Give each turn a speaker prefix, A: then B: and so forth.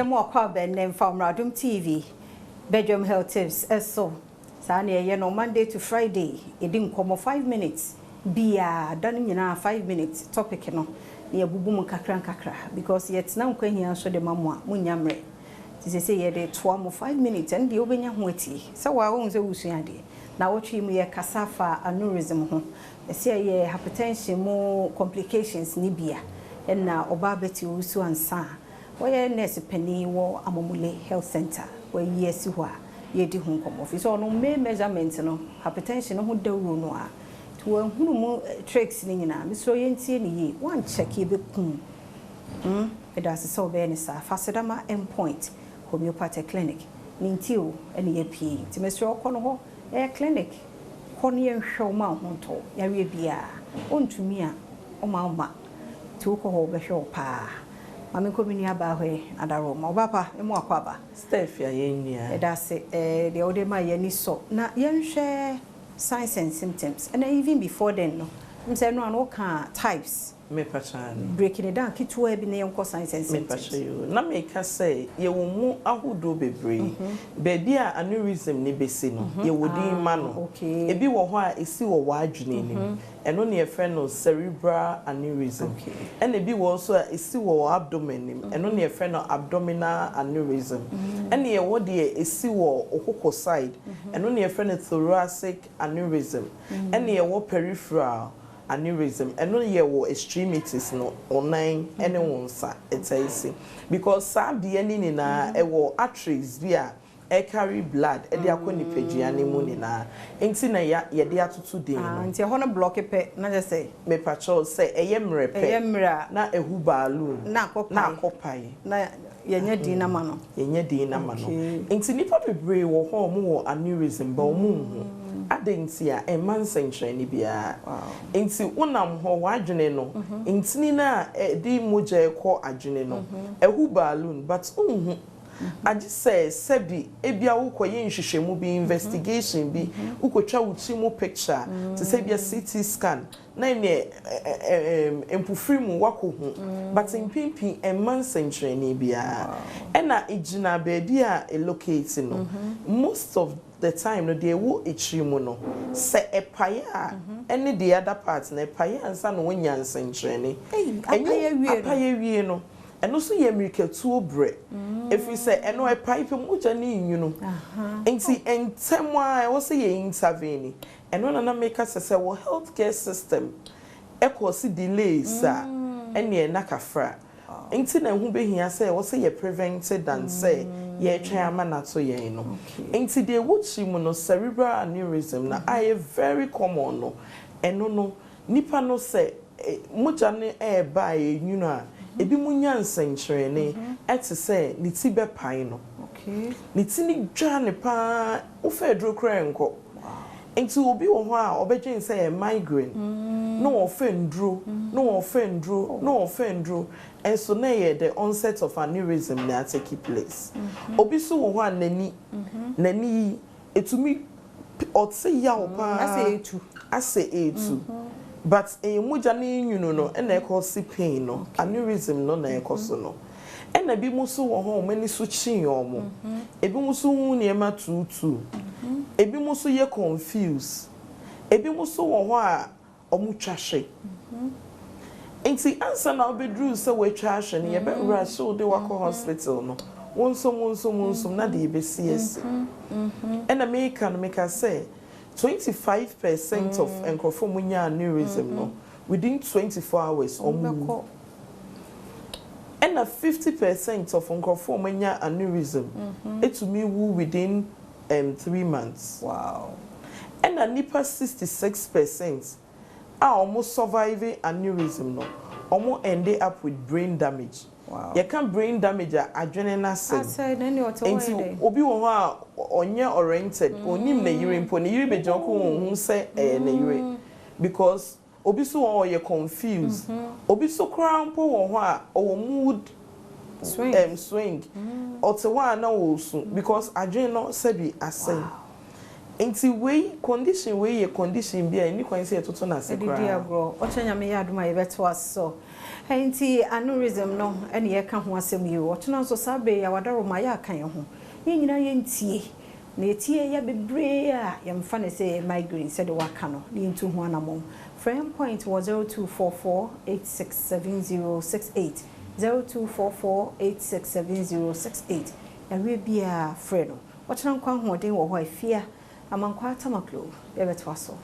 A: More called name from Adom TV, bedroom health tips. So, Sanya, no Monday to Friday, it didn't come 5 minutes. Be done in 5 minutes topic, no, near Bubu Kakra, because yet now can hear so the mamma, Munyamre. They say ye de 5 minutes and the Obenya Witty. So I won't say Usiandi. Now watch him ye casafa aneurysm. They say ye hypertension, more complications, Nibia, and now Obabeti Usu and Sa. Where nurse penny war Amomule Health Center, where yes you are, ye do home office or no may measurements no hypertension who do no to a who tricks in Miss Royenty one check ye be kum. It does so very sa Fasadama endpoint Homeopathic clinic, Nintio and ye P. To Mr. O'Connell, air clinic, Cornian show mount honto, Yaribia, on to me, o mamma, to call the show pa. Mami komini abawe adaro ma obapa emu akwaba
B: Steph ya yenya
A: e da se the ode ma yeni so na yenhwe signs and symptoms and even before then no say no an ka types
B: me pachan
A: breaking it down kitwa bi na yenko signs and symptoms
B: me pacha na me ka say ye wo mu ahodo bebre baby a aneurysm ni besi no ye wodi ma no ebi wo ho a esi wo wadwene ni eno ne efre no cerebral aneurysm and ebi wo so a esi wo abdomen ni eno ne efre no abdominal aneurysm and ye wo de esi wo okoko side eno ne efre no thoracic aneurysm and ye wo peripheral aneurysm and no ye wo extremities no onan ene wonsa etayisi because sabi eni ni na e wo arteries bia e carry blood e de akoni peduane mu ni na enti na ye de atoto den no
A: enti ho no block pe na je say
B: me pacho say eye mrepe na ehu balloon
A: na
B: akopai na
A: yenye din na ma no
B: enti nipa bebre wo ho mo wo aneurysm ba omu adentia e man century ni bia enti wonam ho wadwene no entini na di moja ekọ adwene no ehu balloon but unhu agi say sebi ebia wo koye nhwehwemu bi investigation bi ukotwa wuti mu picture to say bia CT scan na ne empufrimu wakohu but in pimpi e man century ni bia ena igina baby a locate no most of the time no they wo echimu no se epaya any the other part na epaya ansa no wonya nsenkyerene apaya wie no eno so ye miriketu obre if we say eno epipe muja ni nyunu enti entem a wo se ye intervene eno na make us wo healthcare system ekosi delays ene na kafra enti na hu behia say wo se ye prevented than say ye twa ama na to ye no enti de wuchi mu no cerebral aneurysm na I very common no eno no nipa no say muja ne e ba e nyunu a ebi munya nsenkyerene ete say ni ti be pai no ni ti ni dwa ne pa wo fa duro kra enko enti obi wo ho a obedwen say migraine no offendro and so na ye the onset of aneurysm na take place obi so wo ho nani etumi otse ya wo pa ase etu but muja ne nyunu no na e cause pain no aneurysm no na e cause no ena bi muso wo ho mani so chin yomo ebi muso hu ne ma tutu ebi muso ye confused ebi muso wo ho a omu twahwe enti ansa na obedru se we twahwe ne ye be rush de wako hospital no wonsom na de be CS ena make us say 25% of encrophomia aneurysm no within 24 hours or more. And 50% of encrophomia aneurysm it to me within 3 months.
A: Wow.
B: And a nipa 66% are almost surviving aneurysm no. Almost ended up with brain damage.
A: Wow.
B: You can brain damage adrenaline system.
A: I said any what
B: obi wo ha onye oriented onim na yire mpo na yire be jonko hu se na yire because obi so wo ye confused obi so kra mpo wo ho a o mood swing ote wa na wo su because adrenaline no sabi asen enti we condition we ye condition bia ni kwan se etoto na se kra
A: o chanya me ya aduma ye beto aso Enti aneurysm no ene ye ka ho asem yi wo tena so sabe ya wadaro ma ya kan ho ye nyina ye ntie na etie ya bebre a ye mfa ne say migraine said the waka no ni ntu ho anamom frame point was 0244867068 0244867068 ewe bia frɛ no wɔtena nkwa hoɔden wɔ hɔ afia amankwa atamaklo ebe to aso